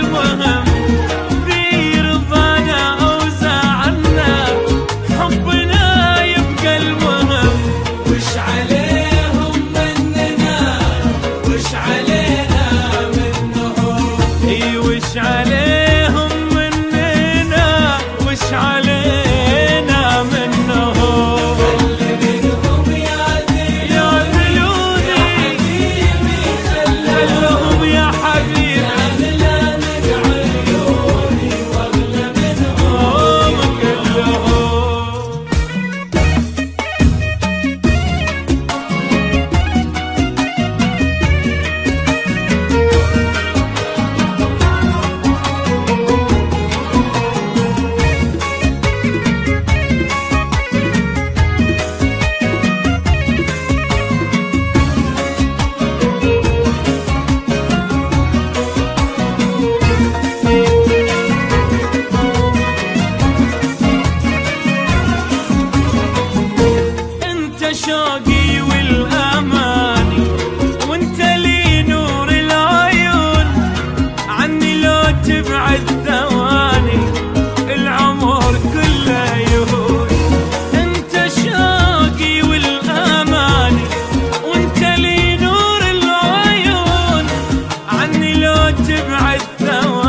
المهم، ذي رضانا أو زعلنا حبنا يبقى المهم. وش عليهم مننا وش علينا منهم، اي وش عليهم مننا وش علينا منهم. خلي منهم يا ذيولي خلهم يا حبيبي، لا من عيوني واغلى منهم كلهم. انت شوقي والاماني وانت لي نور العيون، عني لو تبعد ثواني العمر كله يهون. انت شوقي والاماني وانت لي نور العيون، عني لو تبعد ثواني